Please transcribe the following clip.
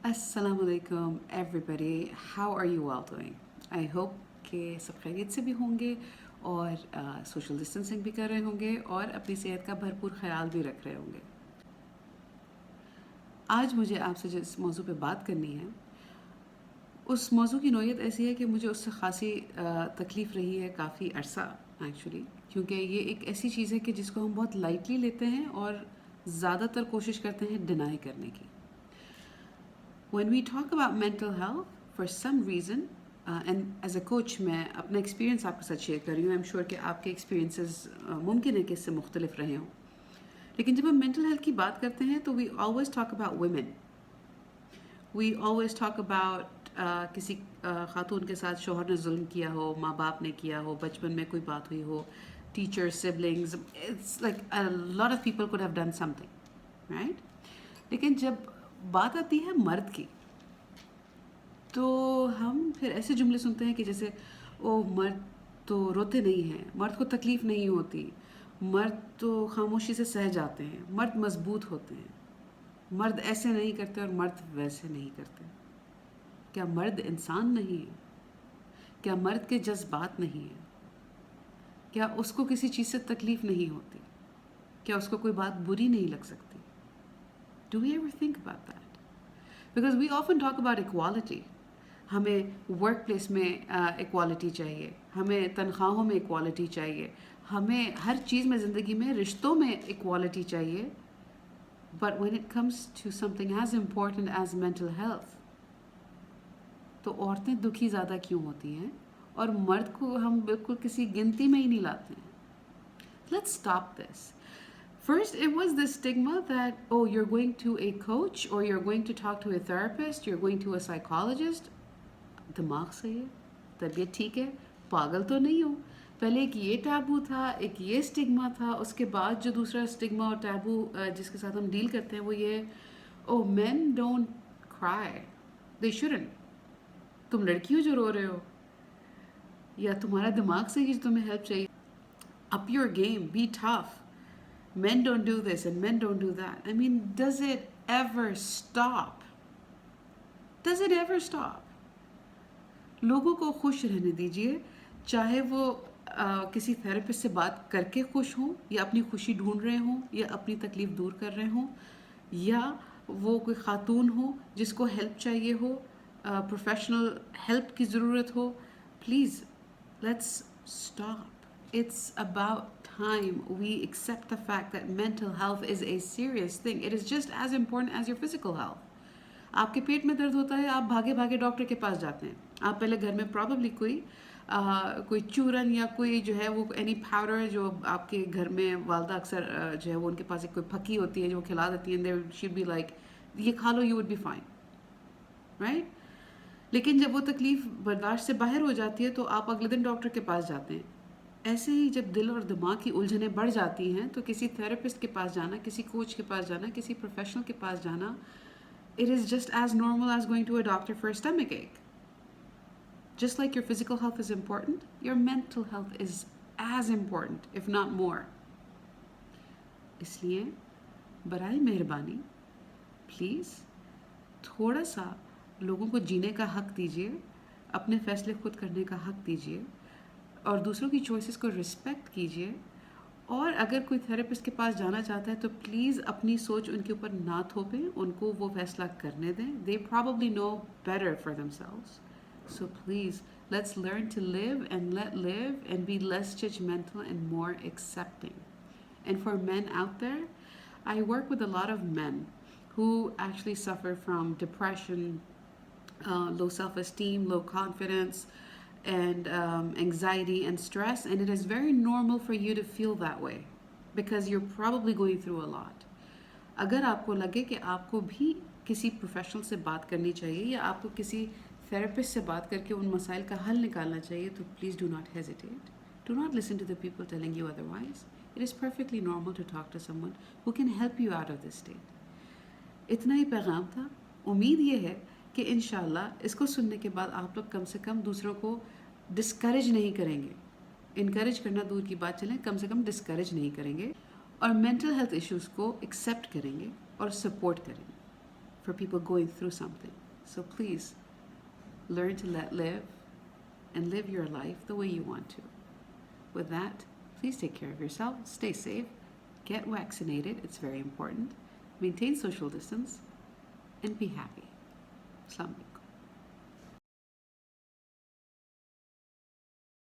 Assalamu alaikum everybody. How are you all doing? I hope कि सब खैरियत से भी होंगे और सोशल डिस्टेंसिंग भी कर रहे होंगे और अपनी सेहत का भरपूर ख्याल भी रख रहे होंगे। आज मुझे आपसे जिस मौजू पे बात करनी है उस मौजू की नौयत ऐसी है कि मुझे उससे ख़ासी तकलीफ़ रही है काफ़ी अरसा एक्चुअली, क्योंकि ये एक ऐसी चीज़ है कि जिसको हम बहुत लाइटली लेते हैं और ज़्यादातर कोशिश करते हैं डिनाई करने की। When we talk about mental health, for some reason, and as a coach मैं अपना एक्सपीरियंस आपके साथ शेयर कर रही हूँ। आई एम श्योर कि आपके एक्सपीरियंसेस मुमकिन है कि इससे मुख्तलिफ रहे हों, लेकिन जब हम मेंटल हेल्थ की बात करते हैं तो we always talk about women. We always talk about किसी खातून के साथ शोहर ने जुल्म किया हो, माँ बाप ने किया हो, बचपन में कोई बात हुई हो, teacher, siblings, it's like a lot of people could have done something, right? लेकिन जब बात आती है मर्द की, तो हम फिर ऐसे जुमले सुनते हैं कि जैसे ओ मर्द तो रोते नहीं हैं, मर्द को तकलीफ़ नहीं होती, मर्द तो खामोशी से सह जाते हैं, मर्द मजबूत होते हैं, मर्द ऐसे नहीं करते और मर्द वैसे नहीं करते। क्या मर्द इंसान नहीं है? क्या मर्द के जज्बात नहीं है? क्या उसको किसी चीज़ से तकलीफ़ नहीं होती? क्या उसको कोई बात बुरी नहीं लग सकती? Do we ever think about that? Because we often talk about equality. हमें वर्क प्लेस में इक्वालिटी चाहिए, हमें तनख्वाहों में इक्वालिटी चाहिए, हमें हर चीज़ में, ज़िंदगी में, रिश्तों में इक्वालिटी चाहिए। But when it comes to something as important as mental health, तो औरतें दुखी ज़्यादा क्यों होती हैं और मर्द को हम बिल्कुल किसी गिनती में ही नहीं लाते हैं? Let's stop this. First, it was the stigma that, oh, you're going to a coach or you're going to talk to a therapist, you're going to a psychologist. दिमाग सही है, तबीयत ठीक है, पागल तो नहीं हो। पहले एक ये टैबू था, एक ये स्टिग्मा था, उसके बाद जो दूसरा स्टिग्मा और टैबू जिसके साथ हम डील करते हैं वो ये, oh men don't cry, they shouldn't. तुम लड़की हो जो रो रहे हो, या तुम्हारा दिमाग सही है, तुम्हें हेल्प चाहिए। Up your game, be tough, men don't do this and men don't do that. I mean, does it ever stop? Does it ever stop? लोगों को खुश रहने दीजिए, चाहे वो किसी थेरेपिस्ट से बात करके खुश हों, या अपनी खुशी ढूंढ रहे हों, या अपनी तकलीफ़ दूर कर रहे हों, या वो कोई ख़ातून हो जिसको हेल्प चाहिए हो, प्रोफेशनल हेल्प की ज़रूरत हो। Please let's stop. It's about time we accept the fact that mental health is a serious thing. It is just as important as your physical health. आपके पेट में दर्द होता है, आप भागे भागे डॉक्टर के पास जाते हैं। आप पहले घर में प्रॉब्ली कोई चूरन या कोई जो है वो एनी पाउडर जो आपके घर में वालदा अक्सर जो है वो उनके पास एक कोई फकी होती है जो खिला देती है, देयर शुड बी लाइक ये खा लो, you would be fine, right? लेकिन जब वो तकलीफ़ बर्दाश्त से बाहर हो जाती है तो आप अगले दिन डॉक्टर के पास जाते हैं। ऐसे ही जब दिल और दिमाग की उलझनें बढ़ जाती हैं तो किसी थेरेपिस्ट के पास जाना, किसी कोच के पास जाना, किसी प्रोफेशनल के पास जाना, it is just as normal as going to a doctor for a stomach ache. Just like your physical health is important, your mental health is as important, if not more. इसलिए बराए मेहरबानी please थोड़ा सा लोगों को जीने का हक दीजिए, अपने फैसले खुद करने का हक दीजिए, और दूसरों की चॉइसेस को रिस्पेक्ट कीजिए। और अगर कोई थेरेपिस्ट के पास जाना चाहता है तो प्लीज़ अपनी सोच उनके ऊपर ना थोपें, उनको वो फैसला करने दें। They probably know better for themselves. So please let's learn to live and let live and be less judgemental and more accepting. And for men out there, I work with a lot of men who actually suffer from depression, low self esteem, low confidence, and anxiety and stress. And it is very normal for you to feel that way because you're probably going through a lot. अगर आपको लगे कि आपको भी किसी professional से बात करनी चाहिए या आपको किसी थेरेपिस्ट से बात करके उन मसाइल का हल निकालना चाहिए, तो please do not hesitate. Do not listen to the people telling you otherwise. It is perfectly normal to talk to someone who can help you out of this state. इतना ही पैगाम था. उम्मीद ये है कि इंशाल्लाह इसको सुनने के बाद आप लोग कम से कम दूसरों को डिस्करेज नहीं करेंगे. इनकरेज करना दूर की बात चलें, कम से कम डिस्करेज नहीं करेंगे और मेंटल हेल्थ इश्यूज़ को एक्सेप्ट करेंगे और सपोर्ट करेंगे. for people going through something. So please learn to live and live your life the way you want to. With that, please take care of yourself, stay safe, get vaccinated, it's very important, maintain social distance, and be happy. Assalamu alaikum.